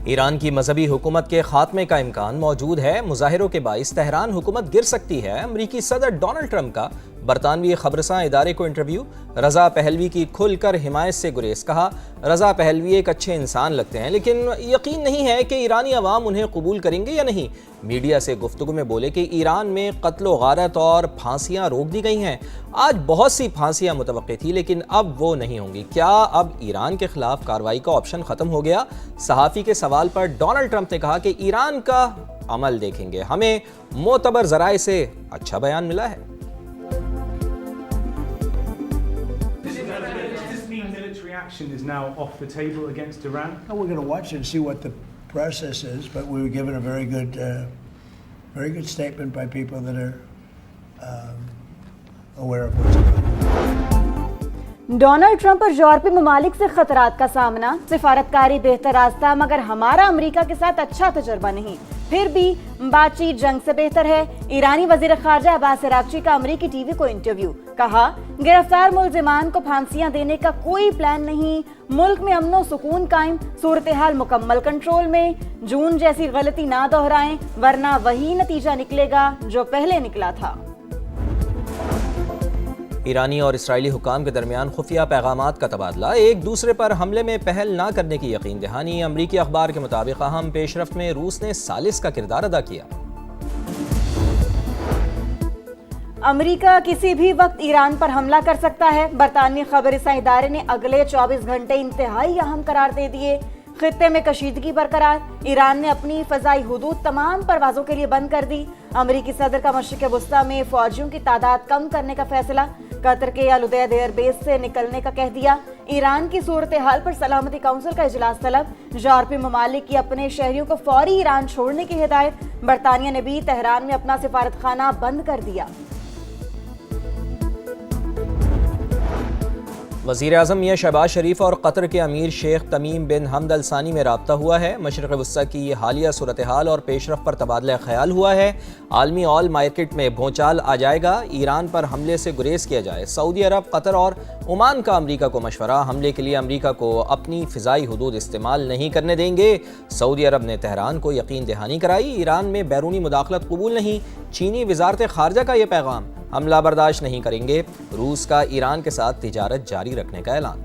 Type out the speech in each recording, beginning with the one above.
Iran की मजहबी हुकूमत के खात्मे का इम्कान मौजूद है। मुजाहिरों के बाइस तेहरान हुकूमत गिर सकती है। अमरीकी सदर डोनाल्ड ट्रंप का बरतानवी खबरसां इदारे को इंटरव्यू। रजा पहलवी की खुलकर हिमायत से गुरेज। कहा, रजा पहलवी एक अच्छे इंसान लगते हैं, लेकिन यकीन नहीं है कि ईरानी अवाम उन्हें कबूल करेंगे या नहीं। मीडिया से गुफ्तगू में बोले कि ईरान में कत्लो गारत और फांसियां रोक दी गई हैं। आज बहुत सी फांसियां मुतवक्की थी, लेकिन अब वो नहीं होंगी। क्या अब ईरान के खिलाफ कार्रवाई का ऑप्शन खत्म हो गया? सहाफ़ी के सवाल पर डोनाल्ड ट्रंप ने कहा कि ईरान का अमल देखेंगे, हमें मोतबर जराए से अच्छा बयान मिला है। Action is now off the table against Iran. Well, we're going to watch and see what the process is, but we were given a very good statement by people that are aware of what's going on. Donald Trump और यूरोपीय ममालिक से खतरात का सामना। सिफारतकारी बेहतर रास्ता, मगर हमारा अमेरिका के साथ अच्छा तजुर्बा नहीं। फिर भी बातचीत जंग से बेहतर है। ईरानी वजीर खारजा अब्बास अरागची का अमेरिकी टीवी को इंटरव्यू। कहा, गिरफ्तार मुलजिमान को फांसियां देने का कोई प्लान नहीं। मुल्क में अमनो सुकून कायम, सूरत हाल मुकम्मल कंट्रोल में। जून जैसी गलती ना दोहराएं, वरना वही नतीजा निकलेगा जो पहले निकला था। ईरानी और इसराइली हुकाम के दरमियान खुफिया पैगामात का तबादला। एक दूसरे पर हमले में पहल ना करने की यकीन दहानी। अमरीकी अखबार के मुताबिक अहम पेशरफ्त में रूस ने सालिस का किरदार अदा किया। अमेरिका किसी भी वक्त ईरान पर हमला कर सकता है। बरतानवी खबरसां इदारे ने अगले 24 घंटे इंतहाई अहम करार दे दिए। खित्ते में कशीदगी बरकरार। ईरान ने अपनी फजाई हुदूद तमाम परवाजों के लिए बंद कर दी। अमेरिकी सदर का मशरिक वस्ता में फौजियों की तादाद कम करने का फैसला। कतर के अल उदैद एयरबेस से निकलने का कह दिया। ईरान की सूरत हाल पर सलामती काउंसिल का इजलास तलब। यूरोपीय ममालिक की अपने शहरियों को फौरी ईरान छोड़ने की हिदायत। बरतानिया ने भी तेहरान में अपना सिफारतखाना बंद कर दिया। वज़ीर-ए-आज़म मियां शहबाज शरीफ और कतर के अमीर शेख तमीम बिन हमद अल सानी में राब्ता हुआ है। मशरिक़ वस्ता की हालिया सूरत हाल और पेशरफ पर तबादला ख्याल हुआ है। आलमी ऑयल मार्केट में भूचाल आ जाएगा। ईरान पर हमले से गुरेज किया जाए। सऊदी अरब, कतर और ओमान का अमरीका को मशवरा। हमले के लिए अमरीका को अपनी फ़िज़ाई हुदूद इस्तेमाल नहीं करने देंगे। सऊदी अरब ने तेहरान को यकीन दहानी कराई। ईरान में बैरूनी मुदाखलत कबूल नहीं। चीनी वज़ारत ख़ारजा का यह पैगाम। हमला बर्दाश्त नहीं करेंगे। रूस का ईरान के साथ तिजारत जारी रखने का ऐलान।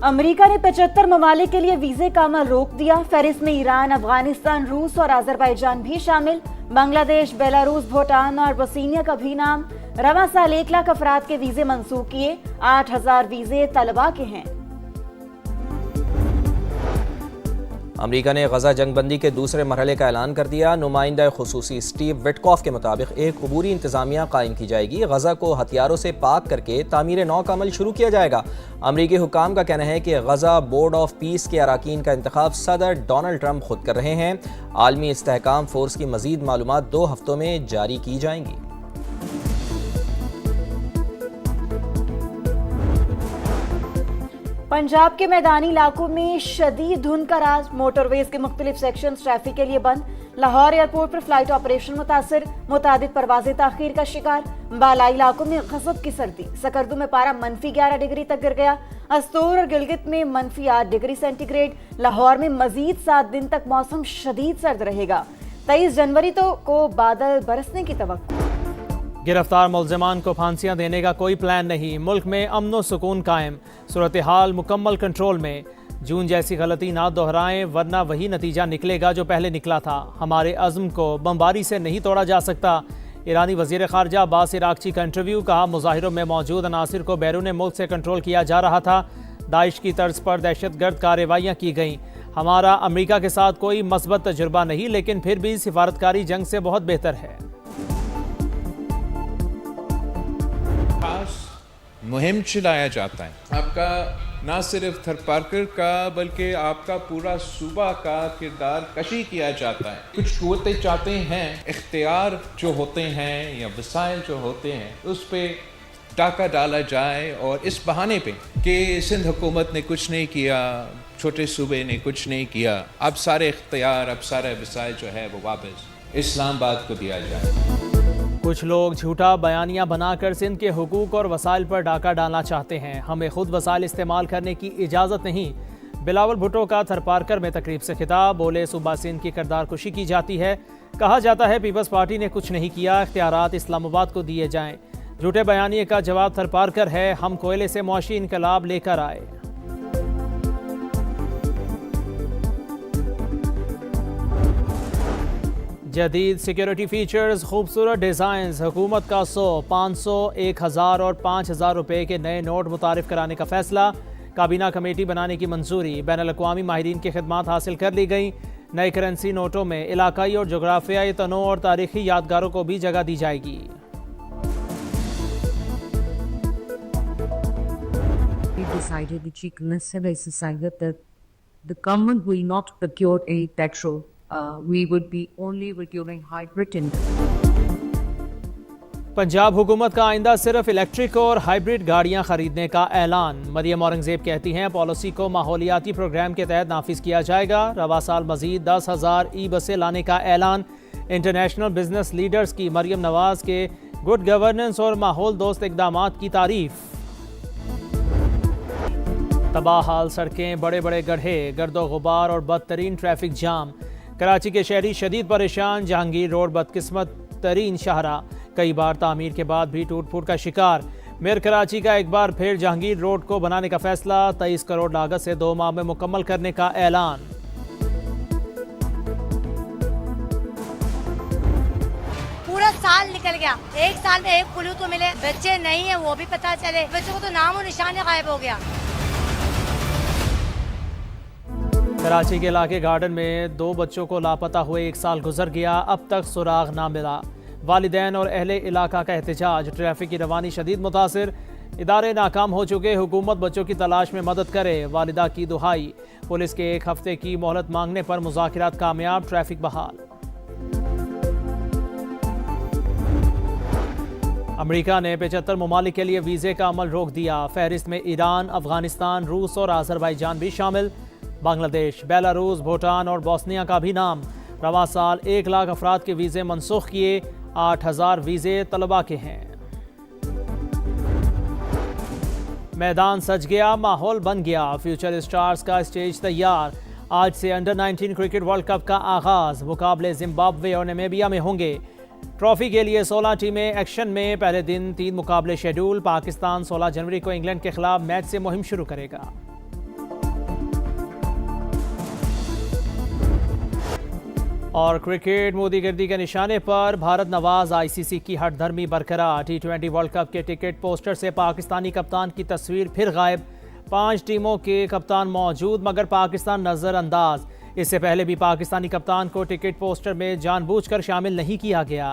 अमेरिका ने 75 ममालिक के लिए वीजे का अमल रोक दिया। फहरिस्त में ईरान, अफगानिस्तान, रूस और अजरबैजान भी शामिल। बांग्लादेश, बेलारूस, भूटान और बोस्निया का भी नाम। रवां साल 1 लाख अफराद के वीजे मंसूख किए। 8000 वीजे तलबा के हैं। अमरीका ने गजा जंगबंदी के दूसरे मरहले का ऐलान कर दिया। नुमाइंदा खुसूसी स्टीव विटकॉफ के मुताबिक एक अबूरी इंतजामिया कायम की जाएगी। गजा को हथियारों से पाक करके तामीर नौ का अमल शुरू किया जाएगा। अमरीकी हुकाम का कहना है कि गजा बोर्ड ऑफ पीस के अराकीन का इंतखाब सदर डोनाल्ड ट्रंप खुद कर रहे हैं। आलमी इस्तेहकाम फोर्स की मजीद मालूमात 2 हफ्तों में जारी की जाएंगी। पंजाब के मैदानी इलाकों में शदीद धुंध का राज। मोटरवेज के मुख्तलिफ सेक्शन ट्रैफिक के लिए बंद। लाहौर एयरपोर्ट पर फ्लाइट ऑपरेशन मुतासर। मुतादिद परवाजें ताखीर का शिकार। बालाई इलाकों में गज़ब की सर्दी। सकरदू में पारा -11 डिग्री तक गिर गया। अस्तूर और गिलगित में -8 डिग्री सेंटीग्रेड। लाहौर में मजीद 7 दिन तक मौसम शदीद सर्द रहेगा। 23 जनवरी को बादल बरसने की तवक्को। गिरफ्तार मुलजिमान को फांसियां देने का कोई प्लान नहीं। मुल्क में अमन सुकून कायम, सूरत हाल मुकम्मल कंट्रोल में। जून जैसी गलती ना दोहराएं, वरना वही नतीजा निकलेगा जो पहले निकला था। हमारे अज़्म को बमबारी से नहीं तोड़ा जा सकता। ईरानी वज़ीर ख़ारजा अब्बास अरागची का इंटरव्यू। कहा, मुज़ाहिरों में मौजूद अनासिर को बैरून मुल्क से कंट्रोल किया जा रहा था। दाइश की तर्ज पर दहशतगर्द कार्रवाइयाँ की गईं। हमारा अमरीका के साथ कोई मस्बत तजुर्बा नहीं, लेकिन फिर भी सिफारतकारी जंग से बहुत बेहतर है। मुहिम चलाया जाता है। आपका ना सिर्फ थरपारकर का बल्कि आपका पूरा सूबा का किरदार कशी किया जाता है। कुछ कुव्वतें चाहते हैं इख्तियार जो होते हैं या वसाइल जो होते हैं उस पर डाका डाला जाए, और इस बहाने पे कि सिंध हुकूमत ने कुछ नहीं किया, छोटे सूबे ने कुछ नहीं किया, अब सारे इख्तियार, अब सारे वसाइल जो है वो वापस इस्लामाबाद को दिया जाए। कुछ लोग झूठा बयानिया बनाकर सिंध के हुकूक और वसाइल पर डाका डालना चाहते हैं। हमें खुद वसाइल इस्तेमाल करने की इजाज़त नहीं। बिलावल भुट्टो का थरपारकर में तकरीब से खिताब। बोले सूबा सिंध की किरदार कुशी की जाती है। कहा जाता है पीपल्स पार्टी ने कुछ नहीं किया, इख्तियारात इस्लामाबाद को दिए जाएं। झूठे बयानिए का जवाब थरपारकर है, हम कोयले से मुआशी इनकलाब लेकर आए। जदीद सिक्योरिटी फीचर्स, खूबसूरत डिज़ाइंस, हुकूमत का 100, 500, 1000 और 5000 रुपए के नए नोट मुतारिफ कराने का फैसला। काबीना कमेटी बनाने की मंजूरी। बैनुल-अक़वामी माहिरीन की खिदमात हासिल कर ली गई। नए करेंसी नोटों में इलाकाई और जोग्राफियाई तनों और तारीखी यादगारों को भी जगह दी जाएगी। We decided, the Chief Minister has decided that the government will not procure any petrol. We would be only procuring hybrid and Punjab हुकूमत का आइंदा सिर्फ इलेक्ट्रिक और हाइब्रिड गाड़ियां खरीदने का ऐलान। मरियम औरंगजेब कहती हैं पॉलिसी को माहौलियाती प्रोग्राम के तहत नाफिज किया जाएगा। रवा साल मजीद 10,000 ई बसें लाने का ऐलान। इंटरनेशनल बिजनेस लीडर्स की मरियम नवाज के गुड गवर्नेंस और माहौल दोस्त इकदामात की तारीफ। तबाह हाल सड़कें, बड़े बड़े गड्ढे, गर्दो गुबार और बदतरीन ट्रैफिक जाम। कराची के शहरी शदीद परेशान। जहांगीर रोड बदकिस्मत तरीन शाहरा, कई बार तामीर के बाद भी टूट फूट का शिकार। मेयर कराची का एक बार फिर जहांगीर रोड को बनाने का फैसला। 23 करोड़ लागत से 2 माह में मुकम्मल करने का ऐलान। पूरा साल निकल गया, एक साल में एक पुलू तो मिले, बच्चे नहीं है वो भी पता चले, बच्चों को तो नाम और निशान गायब हो गया। कराची के इलाके गार्डन में 2 बच्चों को लापता हुए 1 साल गुजर गया, अब तक सुराग ना मिला। वालिदैन और अहले इलाका का एहतजाज। ट्रैफिक की रवानी शदीद मुतासिर, इदारे नाकाम हो चुके, हुकूमत बच्चों की तलाश में मदद करे, वालिदा की दुहाई। पुलिस के 1 हफ्ते की मोहलत मांगने पर मुज़ाकिरात कामयाब, ट्रैफिक बहाल। अमेरिका ने 75 ममालिक के लिए वीज़े का अमल रोक दिया। फहरिस्त में ईरान, अफगानिस्तान, रूस और आज़रबाईजान भी शामिल। बांग्लादेश, बेलारूस, भूटान और बोस्निया का भी नाम। रवा साल 1 लाख अफराद के वीज़े मनसूख किए। 8000 वीज़े तलबा के हैं। मैदान सज गया, माहौल बन गया। फ्यूचर स्टार्स का स्टेज तैयार। आज से अंडर-19 क्रिकेट वर्ल्ड कप का आगाज। मुकाबले जिम्बाब्वे और नामीबिया में होंगे। ट्रॉफी के लिए 16 टीमें एक्शन में। पहले दिन 3 मुकाबले शेड्यूल। पाकिस्तान 16 जनवरी को इंग्लैंड के खिलाफ मैच से मुहिम शुरू करेगा। और क्रिकेट, मोदीगिर्दी के निशाने पर भारत नवाज आईसीसी की हठधर्मी बरकरार। T20 वर्ल्ड कप के टिकट पोस्टर से पाकिस्तानी कप्तान की तस्वीर फिर गायब। 5 टीमों के कप्तान मौजूद मगर पाकिस्तान नजरअंदाज। इससे पहले भी पाकिस्तानी कप्तान को टिकट पोस्टर में जानबूझकर शामिल नहीं किया गया।